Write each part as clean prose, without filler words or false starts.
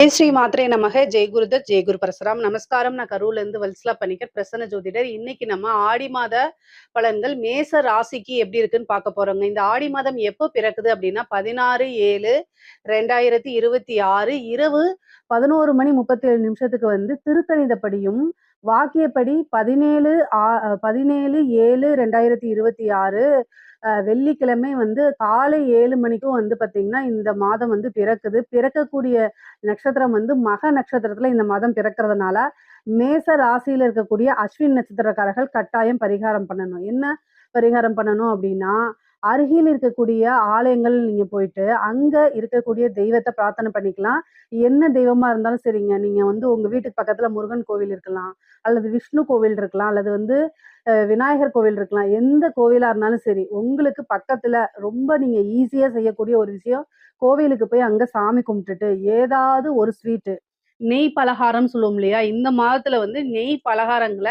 ஜெய் ஸ்ரீ மாத்ரே நமக. ஜெய் குருதத் ஜெய் குரு பரசுராம். நமஸ்காரம். நான் கரூர்ல இருந்து வல்சலா பணிக்கர், பிரசன்ன ஜோதிடர். இன்னைக்கு நம்ம ஆடி மாத பலன்கள் மேச ராசிக்கு எப்படி இருக்குன்னு பார்க்க போறோங்க. இந்த ஆடி மாதம் எப்போ பிறக்குது அப்படின்னா 16/7/2026 இரவு 11 மணி 37 நிமிஷத்துக்கு வந்து திருக்கணிதப்படியும் வாக்கியப்படி 17/7/2026 வெள்ளிக்கிழமை வந்து காலை 7 மணிக்கும் வந்து பாத்தீங்கன்னா இந்த மாதம் வந்து பிறக்குது. பிறக்கக்கூடிய நட்சத்திரம் வந்து மக நட்சத்திரத்துல இந்த மாதம் பிறக்கிறதுனால மேச ராசியில இருக்கக்கூடிய அஸ்வின் நட்சத்திரக்காரர்கள் கட்டாயம் பரிகாரம் பண்ணணும். என்ன பரிகாரம் பண்ணணும் அப்படின்னா, அருகில் இருக்கக்கூடிய ஆலயங்கள் நீங்க போயிட்டு அங்க இருக்கக்கூடிய தெய்வத்தை பிரார்த்தனை பண்ணிக்கலாம். என்ன தெய்வமா இருந்தாலும் சரிங்க. நீங்க வந்து உங்க வீட்டுக்கு பக்கத்துல முருகன் கோவில் இருக்கலாம், அல்லது விஷ்ணு கோவில் இருக்கலாம், அல்லது வந்து விநாயகர் கோவில் இருக்கலாம். எந்த கோவிலா இருந்தாலும் சரி, உங்களுக்கு பக்கத்துல ரொம்ப நீங்க ஈஸியா செய்யக்கூடிய ஒரு விஷயம், கோவிலுக்கு போய் அங்க சாமி கும்பிட்டுட்டு ஏதாவது ஒரு ஸ்வீட்டு, நெய் பலகாரம் சொல்லுவோம் இல்லையா? இந்த மாதத்துல வந்து நெய் பலகாரங்கள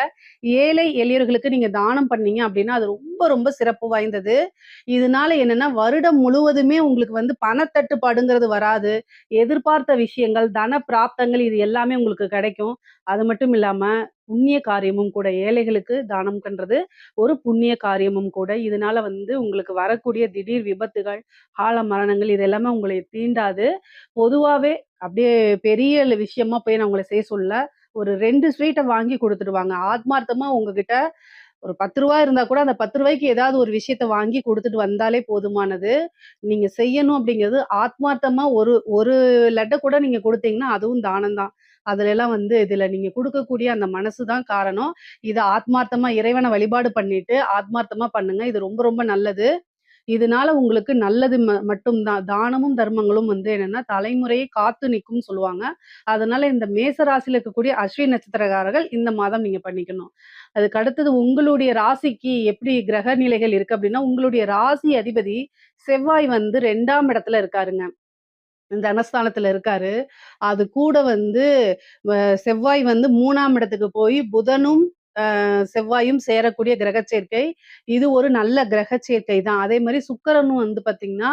ஏழை எளியவர்களுக்கு நீங்க தானம் பண்ணீங்க அப்படின்னா, அது ரொம்ப ரொம்ப சிறப்பு வாய்ந்தது. இதனால என்னன்னா, வருடம் முழுவதுமே உங்களுக்கு வந்து பணத்தட்டுப்பாடுங்கிறது வராது. எதிர்பார்த்த விஷயங்கள், தன பிராப்தங்கள் இது எல்லாமே உங்களுக்கு கிடைக்கும். அது மட்டும் இல்லாம, புண்ணிய காரியமும் கூட. ஏழைகளுக்கு தானம் பண்றது ஒரு புண்ணிய காரியமும் கூட. இதனால வந்து உங்களுக்கு வரக்கூடிய திடீர் விபத்துகள், கால மரணங்கள் இது எல்லாமே உங்களை தீண்டாது. பொதுவாவே அப்படியே பெரிய விஷயமா போய் நான் உங்கள செய்ய சொல்லல. ஒரு 2 ஸ்வீட்ட வாங்கி குடுத்துட்டு வாங்க. ஆத்மார்த்தமா உங்ககிட்ட ஒரு ரூ. 10 இருந்தா கூட அந்த ரூ. 10க்கு ஏதாவது ஒரு விஷயத்த வாங்கி குடுத்துட்டு வந்தாலே போதுமானது. நீங்க செய்யணும் அப்படிங்கிறது ஆத்மார்த்தமா ஒரு ஒரு லட்ட கூட நீங்க குடுத்தீங்கன்னா, அதுவும் தானம் தான். அதுலலாம் வந்து இதுல நீங்க குடுக்கக்கூடிய அந்த மனசு தான் காரணம். இத ஆத்மார்த்தமா இறைவன வழிபாடு பண்ணிட்டு, ஆத்மார்த்தமா பண்ணுங்க. இது ரொம்ப ரொம்ப நல்லது. இதனால உங்களுக்கு நல்லது மட்டும் தான். தானமும், தர்மங்களும் வந்து என்னன்னா, தலைமுறையை காத்து நிக்கும்னு சொல்லுவாங்க. அதனால இந்த மேச ராசியில இருக்கக்கூடிய அஸ்வினி நட்சத்திரக்காரர்கள் இந்த மாதம் நீங்க பண்ணிக்கணும். அதுக்கு அடுத்தது உங்களுடைய ராசிக்கு எப்படி கிரக நிலைகள் இருக்கு அப்படின்னா, உங்களுடைய ராசி அதிபதி செவ்வாய் வந்து 2ஆம் இடத்துல இருக்காருங்க. தனஸ்தானத்துல இருக்காரு. அது கூட வந்து வ செவ்வாய் வந்து 3ஆம் இடத்துக்கு போய் புதனும், செவ்வாயும் சேரக்கூடிய கிரக சேர்க்கை. இது ஒரு நல்ல கிரக சேர்க்கை தான். அதே மாரி சுக்கிரனும் வந்து பார்த்தீங்கன்னா,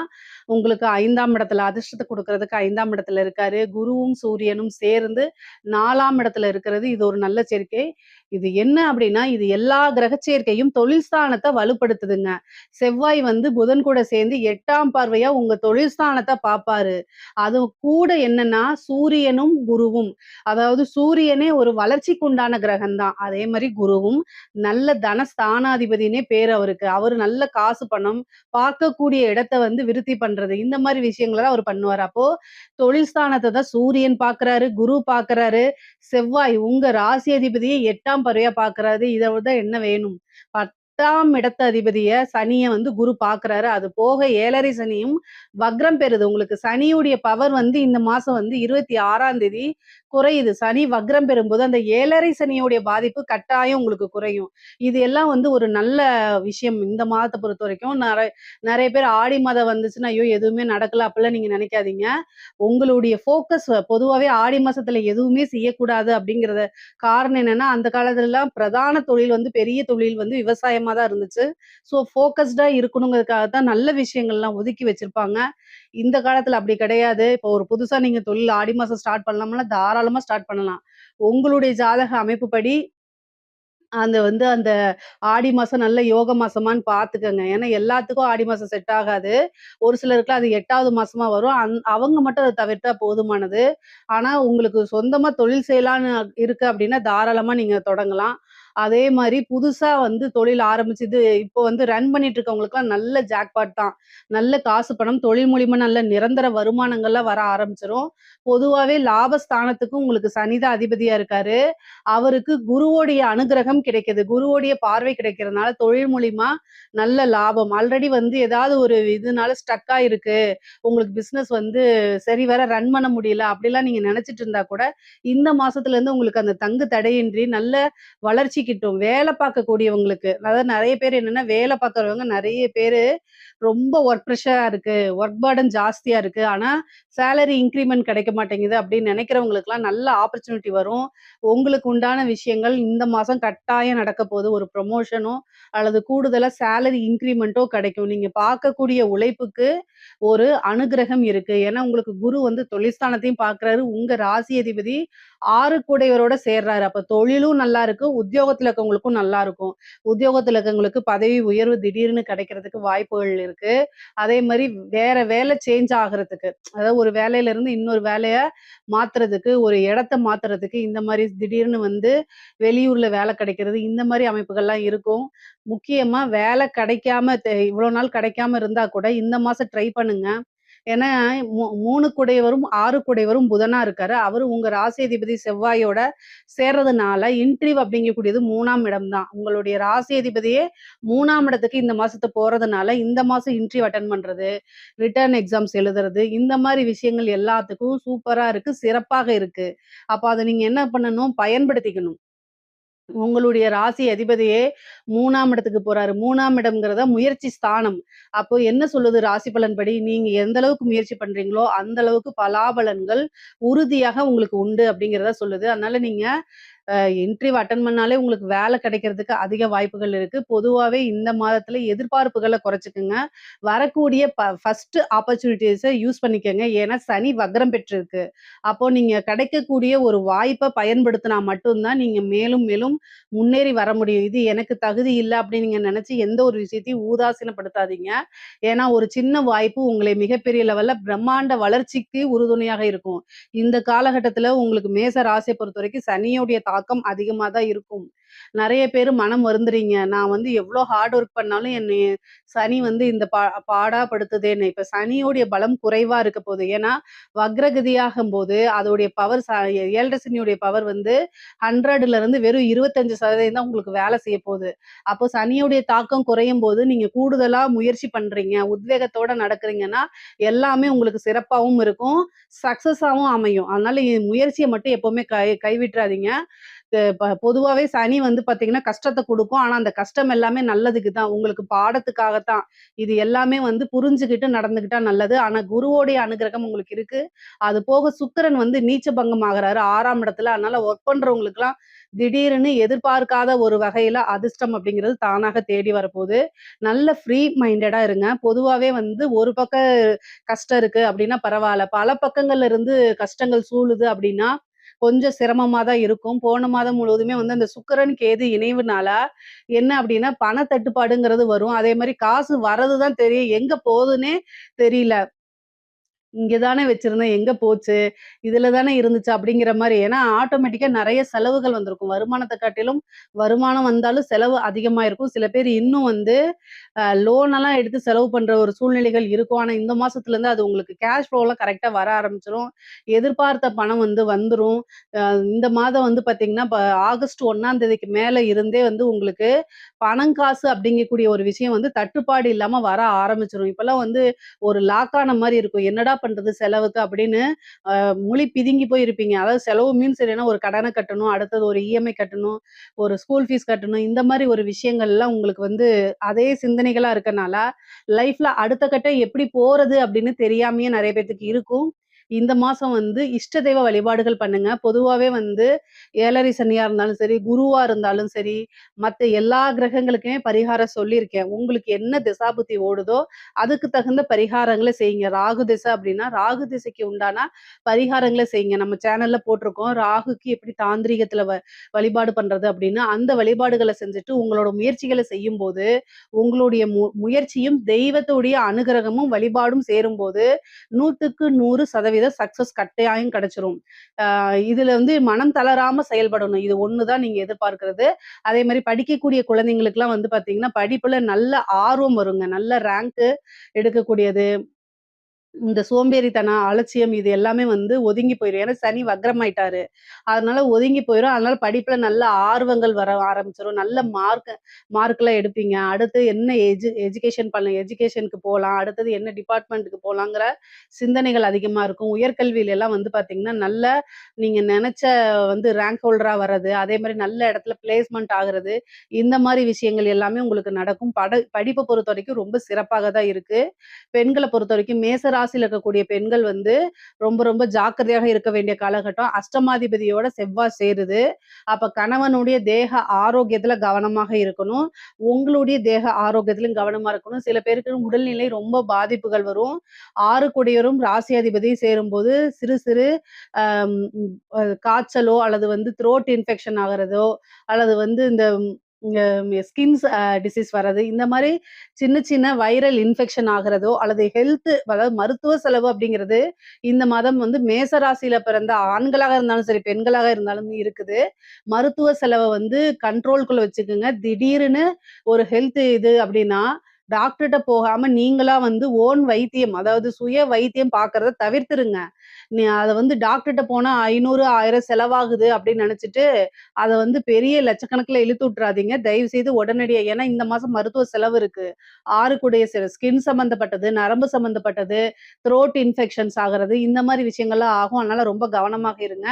உங்களுக்கு 5ஆம் இடத்துல அதிர்ஷ்டத்த குடுக்குறதுக்கு 5ஆம் இடத்துல இருக்காரு. குருவும், சூரியனும் சேர்ந்து 4ஆம் இடத்துல இருக்கிறது. இது ஒரு நல்ல சேர்க்கை. இது என்ன அப்படின்னா, இது எல்லா கிரக சேர்க்கையும் தொழில் ஸ்தானத்த வலுப்படுத்துதுங்க. செவ்வாய் வந்து புதன் கூட சேர்ந்து 8ஆம் பார்வையா உங்க தொழில் ஸ்தானத்த பார்ப்பாரு. அது கூட என்னன்னா, சூரியனும், குருவும். அதாவது சூரியனே ஒரு வளர்ச்சிக்கு உண்டான கிரகம் தான். அதே மாரி குருவும் நல்ல தனஸ்தானாதிபதினே பேரு அவருக்கு. அவரு நல்ல காசு, பணம் பார்க்கக்கூடிய இடத்த வந்து விருத்தி பண்றது. இந்த மாரி விஷயங்கள தான் அவரு பண்ணுவாரு. அப்போ தொழில் ஸ்தானத்த தான் சூரியன் பார்க்குறாரு, குரு பார்க்குறாரு, செவ்வாய் உங்க ராசி அதிபதிய 8ஆம் பார்வையா பார்க்குறாரு. இத விட என்ன வேணும்? 10ஆம் இடத்த அதிபதிய சனிய வந்து குரு பார்க்குறாரு. அது போக 7.5 சனியும் வக்ரம் பெறுது. உங்களுக்கு சனியுடைய பவர் வந்து இந்த மாசம் வந்து 26ஆம் தேதி குறையுது. சனி வக்ரம் பெறும்போது அந்த 7.5 சனியுடைய பாதிப்பு கட்டாயம் உங்களுக்கு குறையும். இது எல்லாம் வந்து ஒரு நல்ல விஷயம் இந்த மாதத்த பொறுத்தவரைக்கும். நெறைய பேர் ஆடி மாதம் வந்துச்சுன்னா, ஐயோ! எதுவுமே நடக்கல அப்படிலாம் நீங்க நெனைக்காதீங்க. உங்களுடைய ஃபோக்கஸ் பொதுவாவே ஆடி மாசத்துல எதுவுமே செய்யக்கூடாது அப்படிங்கிறத காரணம் என்னன்னா, அந்த காலத்துலலாம் பிரதான தொழில் வந்து பெரிய தொழில் வந்து விவசாயமா தான் இருந்துச்சு. ஸோ ஃபோக்கஸ்டா இருக்கணுங்கிறதுக்காக தான் நல்ல விஷயங்கள்லாம் ஒதுக்கி வச்சிருப்பாங்க. இந்த காலத்துல அப்படி கிடையாது. இப்போ ஒரு புதுசா நீங்க தொழில் ஆடி மாசம் ஸ்டார்ட் பண்ணலாம்னா, தாராளமா ஸ்டார்ட் பண்ணலாம். உங்களுடைய ஜாதக அமைப்புப்படி அந்த ஆடி மாசம் நல்ல யோக மாசமான்னு பார்த்துக்கங்க. ஏன்னா எல்லாத்துக்கும் ஆடி மாசம் செட் ஆகாது. ஒரு சிலருக்குலாம் அது 8வது மாசமா வரும். அவங்க மட்டும் அத தவிர்த்தா போதுமானது. ஆனா உங்களுக்கு சொந்தமா தொழில் செய்யலான்னு இருக்கு அப்படின்னா, தாராளமா நீங்க தொடங்கலாம். அதே மாரி புதுசா வந்து தொழில் ஆரம்பிச்சது இப்போ வந்து ரன் பண்ணிட்டு இருக்கவங்களுக்குலாம் நல்ல ஜாக்பாட் தான். நல்ல காசு பணம் தொழில் மூலியமா நல்ல நிரந்தர வருமானங்கள்லாம் வர ஆரம்பிச்சுரும். பொதுவாவே லாபஸ்தானத்துக்கும் உங்களுக்கு சனி தான் அதிபதியா இருக்காரு. அவருக்கு குருவோடைய அனுக்கிரகம் கிடைக்குது. குருவோடைய பார்வை கிடைக்கிறதுனால தொழில் மூலியமா நல்ல லாபம். ஆல்ரெடி வந்து ஏதாவது ஒரு இதுனால ஸ்டக் ஆயிருக்கு. உங்களுக்கு பிசினஸ் வந்து சரிவர ரன் பண்ண முடியல. அப்படிலாம் நீங்க நினைச்சிட்டு இருந்தா கூட, இந்த மாசத்துல இருந்து உங்களுக்கு அந்த தங்கு தடையின்றி நல்ல வளர்ச்சி கிட்டும். வேலை பார்க்கக்கூடியவங்களுக்கு, அதாவது நெறைய பேர் என்னன்னா, வேலை பார்க்குறவங்க நெறைய பேரு ரொம்ப ஒர்க் ப்ரெஷரா இருக்கு, ஒர்க் பர்டன் ஜாஸ்தியா இருக்கு. ஆனா சேலரி இன்கிரிமென்ட் கிடைக்க மாட்டேங்குது அப்படின்னு நினைக்கிறவங்களுக்குலாம் நல்ல ஆப்பர்ச்சுனிட்டி வரும். உங்களுக்கு உண்டான விஷயங்கள் இந்த மாசம் கட்டாயம் நடக்க போகுது. ஒரு ப்ரமோஷனோ அல்லது கூடுதலா சேலரி இன்கிரிமென்ட்டோ கிடைக்கும். நீங்க பார்க்கக்கூடிய உழைப்புக்கு ஒரு அனுக்கிரகம் இருக்கு. ஏன்னா உங்களுக்கு குரு வந்து தொழில்ஸ்தானத்தையும் பார்க்குறாரு. உங்க ராசி அதிபதி 6 கூடையவரோட சேர்றாரு. அப்ப தொழிலும் நல்லா இருக்கு. உத்தியோகத்துல இருக்கவங்களுக்கும் நல்லா இருக்கும். உத்தியோகத்துல இருக்கவங்களுக்கு பதவி உயர்வு திடீர்னு கிடைக்கிறதுக்கு வாய்ப்புகள் இருக்கு. அதே மாரி வேற வேலை சேஞ்ச் ஆகுறதுக்கு, அதாவது ஒரு வேலையில இருந்து இன்னொரு வேலைய மாத்துறதுக்கு, ஒரு இடத்த மாத்துறதுக்கு, இந்த மாரி திடீர்னு வந்து வெளியூர்ல வேலை கிடைக்கிறது, இந்த மாரி அமைப்புகள்லாம் இருக்கும். முக்கியமா வேலை கிடைக்காம இவ்வளோ நாள் கிடைக்காம இருந்தா கூட இந்த மாசம் ட்ரை பண்ணுங்க. ஏன்னா 3 குடையவரும், 6 குடையவரும் புதனா இருக்காரு. அவரு உங்க ராசி அதிபதி செவ்வாயோட சேர்றதுனால, இன்ட்ரிவ் அப்படிங்கக்கூடியது 3ஆம் இடம் தான். உங்களுடைய ராசி அதிபதியே 3ஆம் இடத்துக்கு இந்த மாசத்துல போறதுனால, இந்த மாசம் இன்டர்வியூ அட்டெண்ட் பண்றது, ரிட்டர்ன் எக்ஸாம்ஸ் எழுதுறது, இந்த மாரி விஷயங்கள் எல்லாத்துக்கும் சூப்பரா இருக்கு. சிறப்பாக இருக்கு. அப்ப அத நீங்க என்ன பண்ணணும்? பயன்படுத்திக்கணும். உங்களுடைய ராசி அதிபதியே 3ஆம் இடத்துக்கு போறாரு. 3ஆம் இடம்ங்கிறத முயற்சி ஸ்தானம். அப்போ என்ன சொல்லுது ராசி பலன்படி, நீங்க எந்த அளவுக்கு முயற்சி பண்றீங்களோ, அந்த அளவுக்கு பலாபலன்கள் உறுதியாக உங்களுக்கு உண்டு அப்படிங்கிறத சொல்லுது. அதனால நீங்க இன்டர்வியூ அட்டெண்ட் பண்ணாலே உங்களுக்கு வேலை கிடைக்கிறதுக்கு அதிக வாய்ப்புகள் இருக்கு. பொதுவாவே இந்த மாதத்துல எதிர்பார்ப்புகள குறைச்சுக்கங்க. வரக்கூடிய ஃபர்ஸ்ட் ஆப்பர்ச்சுனிட்டீஸ யூஸ் பண்ணிக்கங்க. ஏன்னா சனி வக்ரம் பெற்றிருக்கு. அப்போ நீங்க கிடைக்கக்கூடிய ஒரு வாய்ப்ப பயன்படுத்தினா மட்டும் தான் நீங்க மேலும் மேலும் முன்னேறி வர முடியும். இது எனக்கு தகுதி இல்ல அப்படின்னு நீங்க நினைச்சு எந்த ஒரு விஷயத்தையும் ஊதாசீனப்படுத்தாதீங்க. ஏன்னா ஒரு சின்ன வாய்ப்பு உங்களை மிகப்பெரிய லெவல்ல பிரம்மாண்ட வளர்ச்சிக்கு உறுதுணையாக இருக்கும். இந்த காலகட்டத்தில உங்களுக்கு மேச ராசிய பொறுத்தவரைக்கும் சனியுடைய தாக்கம் அதிகமா தான் இருக்கும். நெறைய பேரு மனம் வருந்துறீங்க. நான் வந்து எவ்ளோ ஹார்ட் ஒர்க் பண்ணாலும் என்னைய சனி வந்து இந்த பாடா படுத்துதேன்னு. இப்ப சனியோடைய பலம் குறைவா இருக்க போது. ஏன்னா வக்ரகதியாகும்போது அதோடைய பவர் 7 சனியுடைய பவர் வந்து 100ல இருந்து வெறும் 25% தான் உங்களுக்கு வேலை செய்ய போது. அப்போ சனியுடைய தாக்கம் குறையும்போது நீங்க கூடுதலா முயற்சி பண்றீங்க, உத்வேகத்தோட நடக்கிறீங்கன்னா, எல்லாமே உங்களுக்கு சிறப்பாவும் இருக்கும். சக்சஸாவும் அமையும். அதனால முயற்சிய மட்டும் எப்பவுமே கைவிட்றாதீங்க. பொதுவாவே சனி வந்து பார்த்தீங்கன்னா, கஷ்டத்த குடுக்கும். ஆனா, அந்த கஷ்டம் எல்லாமே நல்லதுக்கு தான். உங்களுக்கு பாடத்துக்காக தான். இது எல்லாமே வந்து புரிஞ்சுகிட்டு நடந்துக்கிட்டா நல்லது. ஆனா, குருவோடைய அனுக்கிரகம் உங்களுக்கு இருக்கு. அது போக சுக்கிரன் வந்து நீச்ச பங்கம் ஆகுறாரு 6ஆம் இடத்துல. அதனால ஒர்க் பண்றவங்களுக்குலாம் திடீர்னு எதிர்பார்க்காத ஒரு வகையில அதிர்ஷ்டம் அப்படிங்கிறது தானாக தேடி வரப்போது. நல்ல ஃப்ரீ மைண்டடா இருங்க. பொதுவாவே வந்து ஒரு பக்கம் கஷ்டம் இருக்கு அப்படின்னா பரவால்ல. பல பக்கங்கள்ல இருந்து கஷ்டங்கள் சூழுது அப்படின்னா, கொஞ்சம் சிரமமா தான் இருக்கும். போன மாதம் முழுவதுமே வந்து அந்த சுக்கிரன், கேது இணைவுனால என்ன அப்படின்னா, பண தட்டுப்பாடுங்கிறது வரும். அதே மாரி காசு வரது தான் தெரியும். எங்க போகுதுன்னே தெரியல. இங்க தானே வச்சிருந்தேன். எங்க போச்சு? இதுல தானே இருந்துச்சு அப்படிங்கிற மாரி. ஏன்னா, ஆட்டோமேட்டிக்கா நெறைய செலவுகள் வந்திருக்கும். வருமானத்த காட்டிலும் வருமானம் வந்தாலும் செலவு அதிகமா இருக்கும். சில பேர் இன்னும் வந்து லோன் எல்லாம் எடுத்து செலவு பண்ற ஒரு சூழ்நிலைகள் இருக்கும். ஆனா, இந்த மாசத்துலருந்து அது உங்களுக்கு கேஷ் ஃப்ளோலாம் கரெக்ட்டா வர ஆரம்பிச்சுரும். எதிர்பார்த்த பணம் வந்து வந்துரும். அ இந்த மாதம் வந்து பார்த்தீங்கன்னா, ஆகஸ்ட் 1ஆம் தேதிக்கு மேல இருந்தே வந்து உங்களுக்கு பணம், காசு அப்படிங்கக்கூடிய ஒரு விஷயம் வந்து தட்டுப்பாடு இல்லாம வர ஆரம்பிச்சுரும். இப்பலாம் வந்து ஒரு லாக் ஆன மாரி இருக்கும். என்னடா பண்றது செலவுக்கு அப்படின்னு முழி பிதுங்கி போய் இருப்பீங்க. அதாவது செலவு மீன்ஸ் என்னன்னா, ஒரு கடன கட்டணும், அடுத்தது ஒரு இஎம்ஐ கட்டணும், ஒரு ஸ்கூல் ஃபீஸ் கட்டணும். இந்த மாரி ஒரு விஷயங்கள்லாம் உங்களுக்கு வந்து அதே சிந்தனைகளா இருக்கனால, லைஃப்ல அடுத்த கட்டம் எப்படி போறது அப்படின்னு தெரியாமயே நெறைய பேத்துக்கு இருக்கும். இந்த மாசம் வந்து இஷ்ட தெய்வ வழிபாடுகள் பண்ணுங்க. பொதுவாவே வந்து 7 சனியா இருந்தாலும் சரி, குருவா இருந்தாலும் சரி, மத்த எல்லா கிரகங்களுக்குமே பரிகாரம் சொல்லியிருக்கேன். உங்களுக்கு என்ன திசாபுத்தி ஓடுதோ, அதுக்கு தகுந்த பரிகாரங்கள செய்யுங்க. ராகு திசை அப்படின்னா, ராகு திசைக்கு உண்டான பரிகாரங்கள செய்யுங்க. நம்ம சேனல்ல போட்டிருக்கோம். ராகுக்கு எப்படி தாந்திரீகத்துல வழிபாடு பண்றது அப்படின்னு, அந்த வழிபாடுகள செஞ்சுட்டு உங்களோட முயற்சிகள செய்யும்போது, உங்களுடைய முயற்சியும் தெய்வத்துடைய அனுகிரகமும் வழிபாடும் சேரும்போது 100க்கு 100% சக்சஸ் கட்டாயம் கிடைச்சிரும். இதுல வந்து மனம் தளராம செயல்படணும். இது ஒண்ணு தான் நீங்க எதிர்பார்க்கிறது. அதே மாரி படிக்கக்கூடிய குழந்தைங்களுக்குலாம் வந்து பார்த்தீங்கன்னா, படிப்புல நல்ல ஆர்வம் வருங்க. நல்ல ரேங்க்கு எடுக்கக்கூடியது. இந்த சோம்பேறித்தனம், அலட்சியம் இது எல்லாமே வந்து ஒதுங்கி போயிரும். ஏன்னா சனி வக்ரமாயிட்டாரு. அதனால ஒதுங்கி போயிரும். அதனால படிப்புல நல்ல ஆர்வங்கள் வர ஆரம்பிச்சுரும். நல்ல மார்க்லாம் எடுப்பீங்க. அடுத்து என்ன எஜுகேஷன் எஜுகேஷனுக்கு போலாம். அடுத்தது என்ன டிபார்ட்மென்ட்க்கு போலாங்கிற சிந்தனைகள் அதிகமா இருக்கும். உயர்கல்வியில எல்லாம் வந்து பார்த்தீங்கன்னா, நல்ல நீங்க நெனச்ச வந்து ரேங்க் ஹோல்டரா வர்றது, அதே மாரி நல்ல இடத்துல பிளேஸ்மென்ட் ஆகுறது, இந்த மாரி விஷயங்கள் எல்லாமே உங்களுக்கு நடக்கும். படிப்ப பொறுத்தவரைக்கும் ரொம்ப சிறப்பாக தான் இருக்கு. பெண்கள பொறுத்தவரைக்கும் மேச ராசியில இருக்கக்கூடிய பெண்கள் வந்து ரொம்ப ரொம்ப ஜாக்கிரதையாக இருக்க வேண்டிய காலகட்டம். அஷ்டமாதிபதியோட செவ்வாய் சேருது. அப்ப கணவனுடைய தேக ஆரோக்கியத்துல கவனமாக இருக்கணும். உங்களுடைய தேக ஆரோக்கியத்திலும் கவனமா இருக்கணும். சில பேருக்கு உடல்நிலை ரொம்ப பாதிப்புகள் வரும். 6 கூடியவரும் ராசி அதிபதியும் சேரும்போது சிறு சிறு அம் காய்ச்சலோ அல்லது வந்து த்ரோட் இன்ஃபெக்ஷன் ஆகுறதோ, அல்லது வந்து இந்த ஸ்கின்ஸ் டிசீஸ் வர்றது, இந்த மாரி சின்ன சின்ன வைரல் இன்ஃபெக்ஷன் ஆகுறதோ, அல்லது அதாவது மருத்துவ செலவு அப்படிங்கிறது இந்த மாதம் வந்து மேச ராசியில பிறந்த ஆண்களாக இருந்தாலும் சரி, பெண்களாக இருந்தாலும் இருக்குது. மருத்துவ செலவ வந்து கண்ட்ரோல்குள்ள வச்சுக்கங்க. திடீர்னு ஒரு ஹெல்த் இது அப்படின்னா, டாக்டர்ட்ட போகாம நீங்களா வந்து ஓன் வைத்தியம், அதாவது சுய வைத்தியம் பார்க்கறத தவிர்த்துருங்க. அத வந்து டாக்டர்ட்ட போனா 500, 1000 செலவாகுது அப்படின்னு நெனச்சுட்டு, அத வந்து பெரிய லட்சக்கணக்குல இழுத்து விட்டுறாதீங்க. தயவு செய்து உடனடியா ஏன்னா இந்த மாசம் மருத்துவ செலவு இருக்கு. 6 கூடிய ஸ்கின் சம்மந்தப்பட்டது, நரம்பு சம்மந்தப்பட்டது, த்ரோட் இன்ஃபெக்ஷன்ஸ் ஆகுறது, இந்த மாரி விஷயங்கள்லாம் ஆகும். அதனால ரொம்ப கவனமாக இருங்க.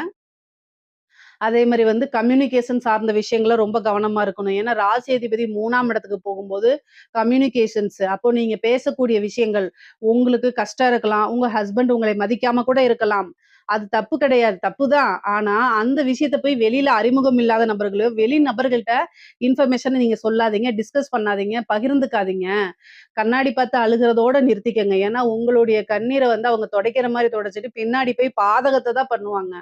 அதே மாரி வந்து கம்யூனிகேஷன் சார்ந்த விஷயங்கள்ல ரொம்ப கவனமா இருக்கணும். ஏன்னா ராசி அதிபதி 3ஆம் இடத்துக்கு போகும்போது கம்யூனிகேஷன்ஸ் அப்போ நீங்க பேசக்கூடிய விஷயங்கள் உங்களுக்கு கஷ்டம் இருக்கலாம். உங்க ஹஸ்பண்ட் உங்களை மதிக்காம கூட இருக்கலாம். அது தப்பு கிடையாது. தப்பு தான். ஆனா அந்த விஷயத்த போய் வெளியில அறிமுகம் இல்லாத நபர்களோ, வெளி நபர்கள்ட்ட இன்ஃபர்மேஷன நீங்க சொல்லாதீங்க. டிஸ்கஸ் பண்ணாதீங்க. பகிர்ந்துக்காதீங்க. கண்ணாடி பார்த்து அழுகுறதோட நிறுத்திக்கங்க. ஏன்னா உங்களுடைய கண்ணீர வந்து அவங்க துடைக்கிற மாரி துடைச்சுட்டு பின்னாடி போய் பாதகத்த தான் பண்ணுவாங்க.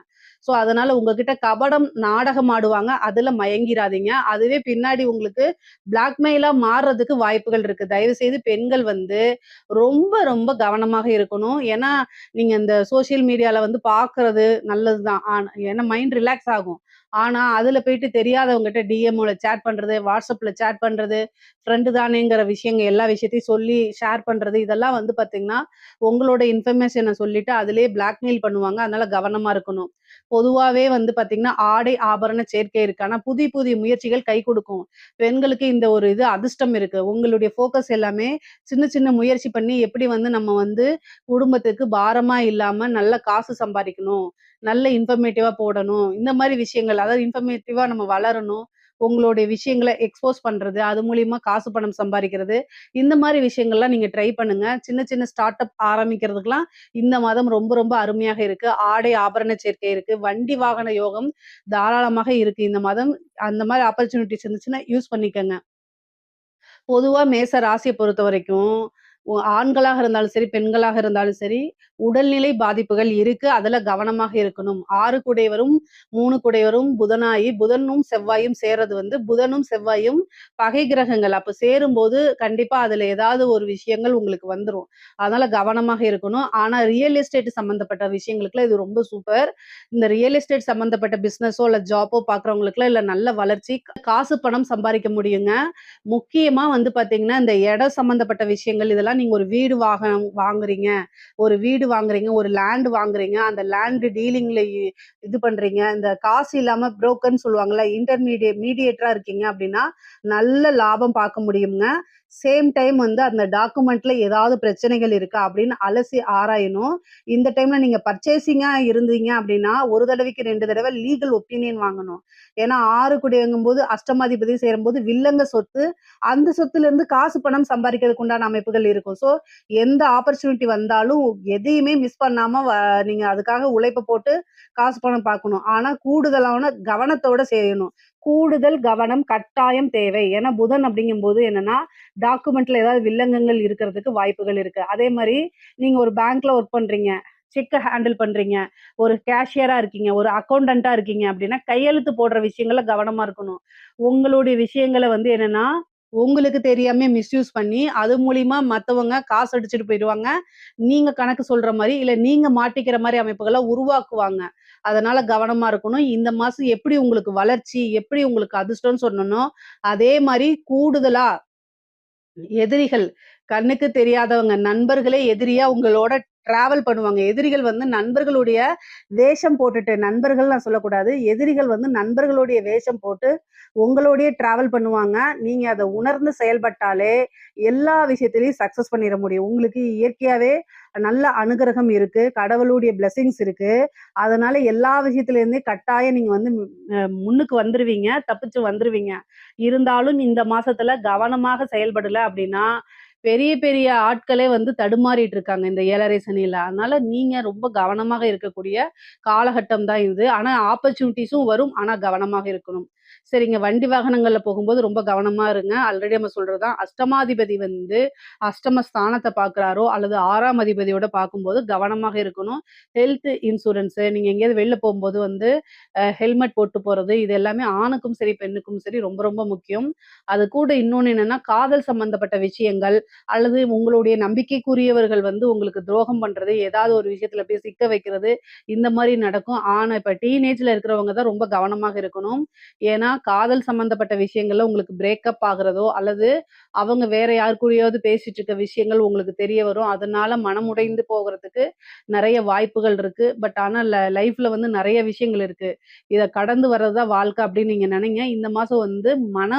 அதனால உங்ககிட்ட கபடம் நாடகம் ஆடுவாங்க. அதுல மயங்கிராதீங்க. அதுவே பின்னாடி உங்களுக்கு பிளாக்மெயிலா மாறுறதுக்கு வாய்ப்புகள் இருக்கு. தயவு செய்து பெண்கள் வந்து ரொம்ப ரொம்ப கவனமாக இருக்கணும். ஏன்னா, நீங்க இந்த சோசியல் மீடியால வந்து பார்க்கறது நல்லது தான். ஏன்னா மைண்ட் ரிலாக்ஸ் ஆகும். ஆனா, அதுல போயிட்டு தெரியாதவங்ககிட்ட டிஎம்ஓல சேட் பண்றது, WhatsAppல சேட் பண்றது, ஃப்ரெண்டு தானேங்கிற எல்லா விஷயத்தையும் சொல்லி ஷேர் பண்றது, இதெல்லாம் வந்து பார்த்தீங்கன்னா, உங்களோட இன்ஃபர்மேஷன சொல்லிட்டு அதிலேயே பிளாக்மெயில் பண்ணுவாங்க. அதனால கவனமா இருக்கணும். பொதுவாவே வந்து பார்த்தீங்கன்னா, ஆடை ஆபரண சேர்க்கை இருக்கு. ஆனா புதிய புதிய முயற்சிகள் கை குடுக்கும். பெண்களுக்கு இந்த ஒரு இது அதிர்ஷ்டம் இருக்கு. உங்களுடைய ஃபோக்கஸ் எல்லாமே சின்ன சின்ன முயற்சி பண்ணி எப்படி வந்து நம்ம வந்து குடும்பத்துக்கு பாரமா இல்லாம நல்ல காசு சம்பாரிக்கணும். நல்ல இன்ஃபர்மேட்டிவா போடணும். இந்த மாரி விஷயங்கள் அதாவது இன்ஃபர்மேட்டிவா நம்ம வளரணும். உங்களுடைய விஷயங்கள எக்ஸ்போஸ் பண்றது, அது மூலியமா காசு பணம் சம்பாரிக்கிறது. இந்த மாரி விஷயங்கள்லாம் நீங்க ட்ரை பண்ணுங்க. சின்ன சின்ன ஸ்டார்ட் அப் ஆரம்பிக்கிறதுக்குலாம் இந்த மாதம் ரொம்ப ரொம்ப அருமையாக இருக்கு. ஆடை ஆபரண சேர்க்கை இருக்கு. வண்டி வாகன யோகம் தாராளமாக இருக்கு இந்த மாதம். அந்த மாரி ஆப்பர்ச்சுனிட்டீஸ் இருந்துச்சுன்னா யூஸ் பண்ணிக்கங்க. பொதுவா மேச ராசிய பொறுத்தவரைக்கும், ஆண்களாக இருந்தாலும் சரி, பெண்களாக இருந்தாலும் சரி, உடல்நிலை பாதிப்புகள் இருக்கு. அதுல கவனமாக இருக்கணும். 6 கூடையவரும், 3 கூடையவரும் புதனாயி, புதனும் செவ்வாயும் சேர்றது வந்து புதனும் செவ்வாயும் பகை கிரகங்கள். அப்ப சேரும்போது கண்டிப்பா அதுல ஏதாவது ஒரு விஷயங்கள் உங்களுக்கு வந்துரும். அதனால கவனமாக இருக்கணும். ஆனா ரியல் எஸ்டேட் சம்மந்தப்பட்ட விஷயங்களுக்குலாம் இது ரொம்ப சூப்பர். இந்த ரியல் எஸ்டேட் சம்மந்தப்பட்ட பிசினஸோ, இல்ல ஜாப்போ பார்க்குறவங்களுக்குலாம் இதுல நல்ல வளர்ச்சி, காசு பணம் சம்பாரிக்க முடியுங்க. முக்கியமா வந்து பார்த்தீங்கன்னா, இந்த இடம் சம்மந்தப்பட்ட விஷயங்கள் இதெல்லாம் நீங்க ஒரு வீடு வாங்குறீங்க. ஒரு வீடு வாங்குறீங்க, ஒரு லேண்ட் வாங்குறீங்க. அந்த லேண்ட் டீலிங்ல இது பண்றீங்க. இந்த காசு இல்லாம புரோக்கர்ன்னு சொல்லுவாங்கல்ல, மீடியேட்டரா இருக்கீங்க அப்படின்னா, நல்ல லாபம் பார்க்க முடியுங்க. சேம் டைம் வந்து அந்த டாக்குமெண்ட்ல ஏதாவது பிரச்சனைகள் இருக்கா அப்படின்னு அலசி ஆராயணும். இந்த டைம்ல நீங்க பர்ச்சேசிங்கா இருந்தீங்க அப்படின்னா, ஒரு தடவைக்கு 2 தடவ லீகல் ஒப்பீனியன் வாங்கணும். ஏன்னா 6 கூடியங்கும்போது அஷ்டமாதிபதி சேரும்போது வில்லங்க சொத்து அந்த சொத்துல இருந்து காசு பணம் சம்பாதிக்கிறதுக்கு உண்டான அமைப்புகள் இருக்கும். எந்த ஆப்பர்ச்சுனிட்டி வந்தாலும் எதையுமே மிஸ் பண்ணாம நீங்க அதுக்காக உழைப்ப போட்டு காசு பணம் பார்க்கணும். ஆனா கூடுதலான கவனத்தோட செய்யணும். கூடுதல் கவனம் கட்டாயம் தேவை. ஏன்னா புதன் அப்படிங்கும்போது என்னன்னா, டாக்குமெண்ட்ல ஏதாவது வில்லங்கங்கள் இருக்கிறதுக்கு வாய்ப்புகள் இருக்கு. அதே மாரி நீங்க ஒரு பேங்க்ல ஒர்க் பண்றீங்க. செக்க ஹேண்டில் பண்றீங்க. ஒரு கேஷியரா இருக்கீங்க. ஒரு அக்கவுண்டன்ட்டா இருக்கீங்க அப்படின்னா, கையெழுத்து போடுற விஷயங்கள்ல கவனமா இருக்கணும். உங்களுடைய விஷயங்கள வந்து என்னன்னா, உங்களுக்கு தெரியாமயே மிஸ்யூஸ் பண்ணி, அது மூலியமா மத்தவங்க காசு அடிச்சுட்டு போயிருவாங்க. நீங்க கணக்கு சொல்ற மாரி, இல்ல நீங்க மாட்டிக்கிற மாரி அமைப்புகள உருவாக்குவாங்க. அதனால கவனமா இருக்கணும். இந்த மாசம் எப்படி உங்களுக்கு வளர்ச்சி, எப்படி உங்களுக்கு அதிர்ஷ்டம்னு சொன்னனோ, அதே மாரி கூடுதலா எதிரிகள் கண்ணுக்கு தெரியாதவங்க, நண்பர்களே எதிரியா உங்களோட டிராவல் பண்ணுவாங்க. எதிரிகள் வந்து நண்பர்களுடைய வேஷம் போட்டுட்டு நண்பர்கள் நான் சொல்லக்கூடாது. எதிரிகள் வந்து நண்பர்களுடைய வேஷம் போட்டு உங்களோடயே டிராவல் பண்ணுவாங்க. நீங்க அத உணர்ந்து செயல்பட்டாலே, எல்லா விஷயத்திலயும் சக்சஸ் பண்ணிற முடியும். உங்களுக்கு இயற்கையாவே நல்ல அனுகிரகம் இருக்கு. கடவுளுடைய பிளெஸிங்ஸ் இருக்கு. அதனால எல்லா விஷயத்திலேருந்தே கட்டாயம் நீங்க வந்து முன்னுக்கு வந்துருவீங்க. தப்பிச்சு வந்துருவீங்க. இருந்தாலும் இந்த மாசத்துல கவனமாக செயல்படல அப்படின்னா, பெரிய பெரிய ஆட்களே வந்து தடுமாறிட்டு இருக்காங்க இந்த 7:30 சனியில. அதனால நீங்க ரொம்ப கவனமாக இருக்கக்கூடிய காலகட்டம் தான் இது. ஆனா ஆப்பர்ச்சுனிட்டீஸும் வரும். ஆனா கவனமாக இருக்கணும். சரிங்க. வண்டி வாகனங்கள்ல போகும்போது ரொம்ப கவனமா இருங்க. ஆல்ரெடி நம்ம சொல்றது தான். அஷ்டமாதிபதி வந்து அஷ்டம ஸ்தானத்த பார்க்குறாரோ, அல்லது 6ஆம் அதிபதியோட பார்க்கும்போது கவனமாக இருக்கணும். ஹெல்த் இன்சூரன்ஸு நீங்க எங்கேயாவது வெளில போம்போது வந்து ஹெல்மெட் போட்டு போறது, இது எல்லாமே ஆணுக்கும் சரி, பெண்ணுக்கும் சரி ரொம்ப ரொம்ப முக்கியம். அது கூட இன்னொன்னு என்னன்னா, காதல் சம்பந்தப்பட்ட விஷயங்கள், அல்லது உங்களுடைய நம்பிக்கைக்குரியவர்கள் வந்து உங்களுக்கு துரோகம் பண்றது, ஏதாவது ஒரு விஷயத்துல போய் சிக்க வைக்கிறது, இந்த மாரி நடக்கும். ஆனா இப்ப டீனேஜ்ல இருக்கிறவங்க தான் ரொம்ப கவனமாக இருக்கணும். ஏன்னா, காதல் சம்பந்தப்பட்ட விஷயங்கள்ல உங்களுக்கு பிரேக்கப் ஆகுறதோ, அல்லது அவங்க வேற யார் கூடயாவது பேசிட்டு இருக்க விஷயங்கள் உங்களுக்கு தெரிய வரும். அதனால மனமுடைந்து போகுறதுக்கு நெறைய வாய்ப்புகள் இருக்கு. பட் ஆனா லைஃப்ல வந்து நெறைய விஷயங்கள் இருக்கு. இத கடந்து வர்றது தான் வாழ்க்கை அப்படின்னு நீங்க நெனைங்க. இந்த மாசம் வந்து மன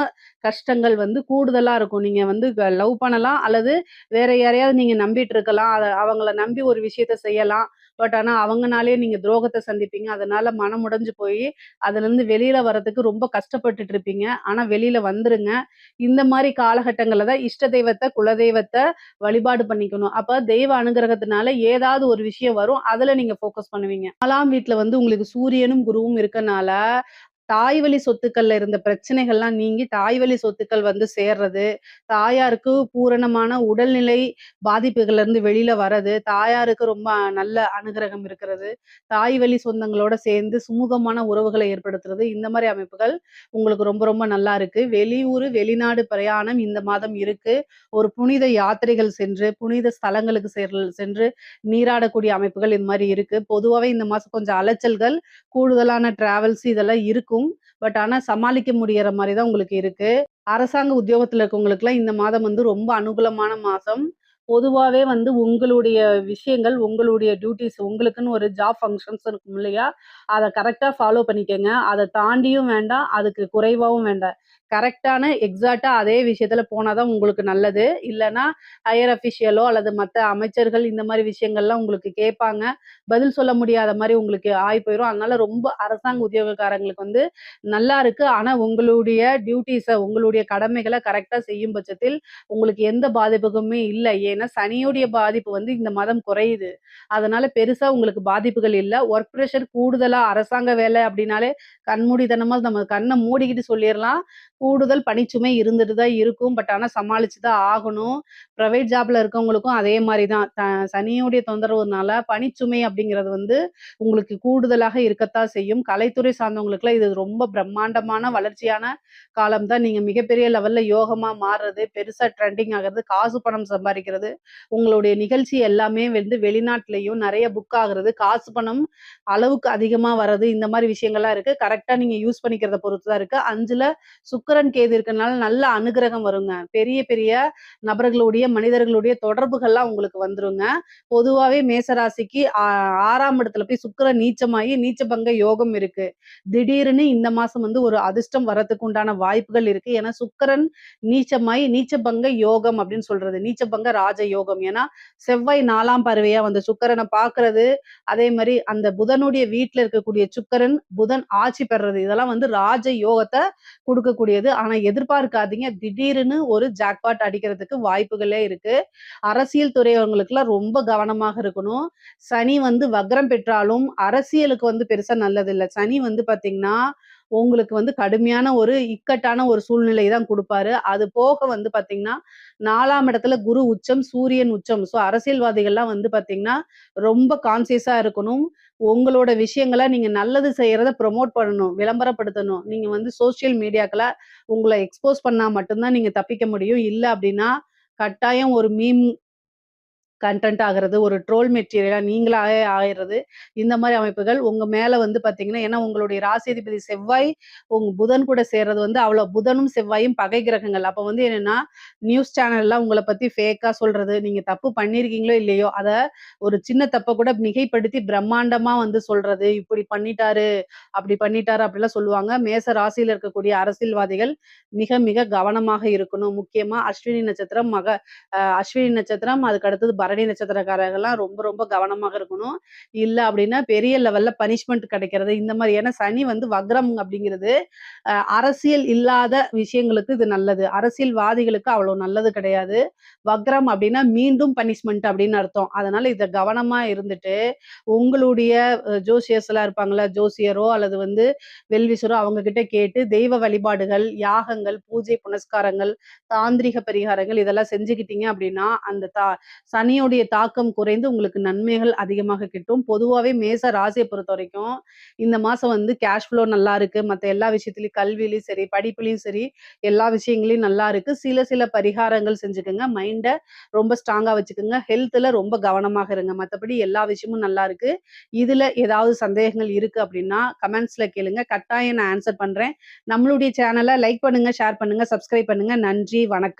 கஷ்டங்கள் வந்து கூடுதலா இருக்கும். நீங்க வந்து லவ் பண்ணலாம் அல்லது வேற யாரையாவது நீங்க நம்பிட்டு இருக்கலாம். அவங்கள நம்பி ஒரு விஷயத்த செய்யலாம். பட் ஆனா அவங்கனாலேயே நீங்க துரோகத்த சந்திப்பீங்க. அதனால மனம் உடைஞ்சு போயி, அதுலருந்து வெளியில வரதுக்கு ரொம்ப கஷ்டப்பட்டுட்டு இருப்பீங்க. ஆனா வெளியில வந்துருங்க. இந்த மாரி காலகட்டங்கள்ல தான் இஷ்ட தெய்வத்த, குலதெய்வத்த வழிபாடு பண்ணிக்கணும். அப்ப தெய்வ அனுகிரகத்தினால ஏதாவது ஒரு விஷயம் வரும். அதுல நீங்க ஃபோக்கஸ் பண்ணுவீங்க. 4ஆம் வீட்ல வந்து உங்களுக்கு சூரியனும், குருவும் இருக்கனால, தாய் வழி சொத்துக்கள்ல இருந்த பிரச்சனைகள்லாம் நீங்கி, தாய் வழி சொத்துக்கள் வந்து சேர்றது, தாயாருக்கு பூரணமான உடல்நிலை பாதிப்புகள்ல இருந்து வெளியில வர்றது, தாயாருக்கு ரொம்ப நல்ல அனுகிரகம் இருக்கிறது, தாய் வழி சொந்தங்களோட சேர்ந்து சுமூகமான உறவுகளை ஏற்படுத்துறது, இந்த மாரி அமைப்புகள் உங்களுக்கு ரொம்ப ரொம்ப நல்லா இருக்கு. வெளியூரு, வெளிநாடு பிரயாணம் இந்த மாதம் இருக்கு. ஒரு புனித யாத்திரைகள் சென்று, புனித ஸ்தலங்களுக்கு சென்று நீராடக்கூடிய அமைப்புகள் இது மாரி இருக்கு. பொதுவாவே இந்த மாசம் கொஞ்சம் அலைச்சல்கள், கூடுதலான டிராவல்ஸ் இதெல்லாம் இருக்கும். பட் ஆனா சமாளிக்க முடியற மாரி தான் உங்களுக்கு இருக்கு. அரசாங்க உத்தியோகத்துல இருக்கவங்களுக்குலாம் இந்த மாதம் வந்து ரொம்ப அனுகூலமான மாசம். பொதுவாவே வந்து உங்களுடைய விஷயங்கள், உங்களுடைய டியூட்டீஸ் உங்களுக்குன்னு ஒரு ஜாப் ஃபங்ஷன்ஸ் இருக்கும் இல்லையா? அத கரெக்ட்டா ஃபாலோ பண்ணிக்கங்க. அத தாண்டியும் வேண்டாம், அதுக்கு குறைவாவும் வேண்டாம். கரெக்ட்டான எக்ஸாக்ட்டா அதே விஷயத்துல போனா தான் உங்களுக்கு நல்லது. இல்லன்னா ஹையர் அஃபிஷியலோ அல்லது மத்த அமைச்சர்கள் இந்த மாரி விஷயங்கள்லாம் உங்களுக்கு கேட்பாங்க. பதில் சொல்ல முடியாத மாரி உங்களுக்கு ஆயி போயிரும். அதனால ரொம்ப அரசாங்க உத்தியோகக்காரங்களுக்கு வந்து நல்லா இருக்கு. ஆனா உங்களுடைய டியூட்டீஸ, உங்களுடைய கடமைகள கரெக்ட்டா செய்யும் பட்சத்தில் உங்களுக்கு எந்த பாதிப்புக்குமே இல்ல. ஏன்னா சனியுடைய பாதிப்பு வந்து இந்த மாதம் குறையுது. அதனால பெருசா உங்களுக்கு பாதிப்புகள் இல்ல. வொர்க் பிரஷர் கூடுதலா அரசாங்க வேலை அப்டின்னாலே கண்மூடித்தனமா நம்ம கண்ண மூடிக்கிட்டு சொல்லிறலாம். கூடுதல் பணிச்சுமை இருந்துட்டு தான் இருக்கும். பட் ஆனா சமாளிச்சு தான் ஆகணும். பிரைவேட் ஜாப்ல இருக்கவங்களுக்கும் அதே மாரி தான். சனியுடைய தொந்தரவுனால பணிச்சுமை அப்படிங்கிறது வந்து உங்களுக்கு கூடுதலாக இருக்கத்தான் செய்யும். கலைத்துறை சார்ந்தவங்களுக்குலாம் இது ரொம்ப பிரம்மாண்டமான வளர்ச்சியான காலம் தான். நீங்க மிகப்பெரிய லெவல்ல யோகமா மாறுறது, பெருசா ட்ரெண்டிங் ஆகுறது, காசு பணம் சம்பாரிக்கிறது, உங்களுடைய நிகழ்ச்சி எல்லாமே வந்து வெளிநாட்டிலயும் நெறைய புக் ஆகுறது, காசு பணம் அளவுக்கு அதிகமா வர்றது, இந்த மாரி விஷயங்கள்லாம் இருக்கு. கரெக்ட்டா நீங்க யூஸ் பண்ணிக்கிறத பொறுத்து தான் இருக்கு. 5ல சுக்கிரன், கேது இருக்கனால நல்ல அனுகிரகம் வருங்க. பெரிய பெரிய நபர்களுடைய, மனிதர்களுடைய தொடர்புகள்லாம் உங்களுக்கு வந்துருங்க. பொதுவாவே மேசராசிக்கு 6ஆம் இடத்துல போய் சுக்கிரன் நீச்சமாயி, நீச்சபங்க யோகம் இருக்கு. திடீர்னு இந்த மாசம் வந்து ஒரு அதிர்ஷ்டம் வரதுக்கு உண்டான வாய்ப்புகள் இருக்கு. ஏன்னா சுக்கிரன் நீச்சமாயி, நீச்சபங்க யோகம் அப்படின்னு சொல்றது. நீச்சபங்க ராஜ யோகம். ஏன்னா செவ்வாய் 4ஆம் பார்வையா வந்து சுக்கிரன பார்க்கிறது, அதே மாரி அந்த புதனுடைய வீட்ல இருக்கக்கூடிய சுக்கிரன், புதன் ஆட்சி பெறுறது. இதெல்லாம் வந்து ராஜ யோகத்த குடுக்கக்கூடியது. ஆனா எதிர்பார்க்காதீங்க. திடீர்னு ஒரு ஜாக்பாட் அடிக்கிறதுக்கு வாய்ப்புகளே இருக்கு. அரசியல் துறையவங்களுக்குலாம் ரொம்ப கவனமாக இருக்கணும். சனி வந்து வக்ரம் பெற்றாலும், அரசியலுக்கு வந்து பெருசா நல்லதில்ல. சனி வந்து பார்த்தீங்கன்னா, உங்களுக்கு வந்து கடுமையான ஒரு இக்கட்டான ஒரு சூழ்நிலை தான் குடுப்பாரு. அது போக வந்து பார்த்தீங்கன்னா, 4ஆம் இடத்துல குரு உச்சம், சூரியன் உச்சம். ஸோ அரசியல்வாதிகள்லாம் வந்து பார்த்தீங்கன்னா, ரொம்ப கான்ஷியஸா இருக்கணும். உங்களோட விஷயங்கள நீங்க நல்லது செய்யறத ப்ரமோட் பண்ணணும். விளம்பரப்படுத்தணும். நீங்க வந்து சோசியல் மீடியாக்கள உங்கள எக்ஸ்போஸ் பண்ணா மட்டும் தான் நீங்க தப்பிக்க முடியும். இல்ல அப்டின்னா, கட்டாயம் ஒரு மீம் கன்டென்ட் ஆகுறது, ஒரு ட்ரோல் மெட்டீரியலா நீங்களாவே ஆயிறது. இந்த மாரி அமைப்புகள் உங்க மேல வந்து பார்த்தீங்கன்னா, ஏன்னா உங்களுடைய ராசிதிபதி செவ்வாய், உங்க புதன் கூட சேர்றது வந்து அவ்வளோ புதனும், செவ்வாயும் பகை கிரகங்கள். அப்ப வந்து என்னன்னா, நியூஸ் சேனல்லாம் உங்கள பத்தி ஃபேக்கா சொல்றது, நீங்க தப்பு பண்ணியிருக்கீங்களோ இல்லையோ, அத ஒரு சின்ன தப்ப கூட மிகைப்படுத்தி பிரம்மாண்டமா வந்து சொல்றது, "இப்படி பண்ணிட்டாரு, அப்படி பண்ணிட்டாரு" அப்படிலாம் சொல்லுவாங்க. மேச ராசியில இருக்கக்கூடிய அரசியல்வாதிகள் மிக மிக கவனமாக இருக்கணும். முக்கியமா அஸ்வினி நட்சத்திரம், அஸ்வினி நட்சத்திரம், அதுக்கு அடுத்தது பரணி நட்சத்திரக்காரங்கலாம் ரொம்ப ரொம்ப கவனமாக இருக்கணும். இல்ல அப்டின்னா பெரிய லெவல்ல பனிஷ்மென்ட் கிடைக்கிறது. இந்த மாரி ஏன்னா சனி வந்து வக்ரம் அப்படிங்கிறது, அரசியல் இல்லாத விஷயங்களுக்கு இது நல்லது. அரசியல்வாதிகளுக்கு அவ்வளோ நல்லது கிடையாது. வக்ரம் அப்டின்னா மீண்டும் பனிஷ்மென்ட் அப்படின்னு அர்த்தம். அதனால இத கவனமா இருந்துட்டு, உங்களுடைய ஜோசியர்ஸ்லாம் இருப்பாங்கல்ல, ஜோசியரோ அல்லது வந்து வெல்விஷரோ அவங்க கிட்ட கேட்டு தெய்வ வழிபாடுகள், யாகங்கள், பூஜை புனஸ்காரங்கள், தாந்திரிக பரிகாரங்கள் இதெல்லாம் செஞ்சுக்கிட்டீங்க அப்படின்னா, அந்த சனியுடைய தாக்கம் குறைந்து உங்களுக்கு நன்மைகள் அதிகமாக கிட்டும். பொதுவாவே மேச ராசிய பொறுத்தவரைக்கும், இந்த மாசம் வந்து கேஷ் ஃப்ளோ நல்லா இருக்கு. மத்த எல்லா விஷயத்திலயும் கல்வியிலயும் சரி, படிப்புலயும் சரி, எல்லா விஷயங்களையும் நல்லா இருக்கு. சில சில பரிகாரங்கள் செஞ்சுக்கங்க. மைண்ட ரொம்ப ஸ்ட்ராங்கா வச்சுக்கங்க. ஹெல்த்ல ரொம்ப கவனமாக இருங்க. மத்தபடி எல்லா விஷயமும் நல்லா இருக்கு. இதுல ஏதாவது சந்தேகங்கள் இருக்கு அப்படின்னா, கமெண்ட்ஸ்ல கேளுங்க. கட்டாயம் நான் ஆன்ஸர் பண்றேன். நம்மளுடைய சேனல லைக் பண்ணுங்க, ஷேர் பண்ணுங்க, சப்ஸ்கிரைப் பண்ணுங்க. நன்றி, வணக்கம்.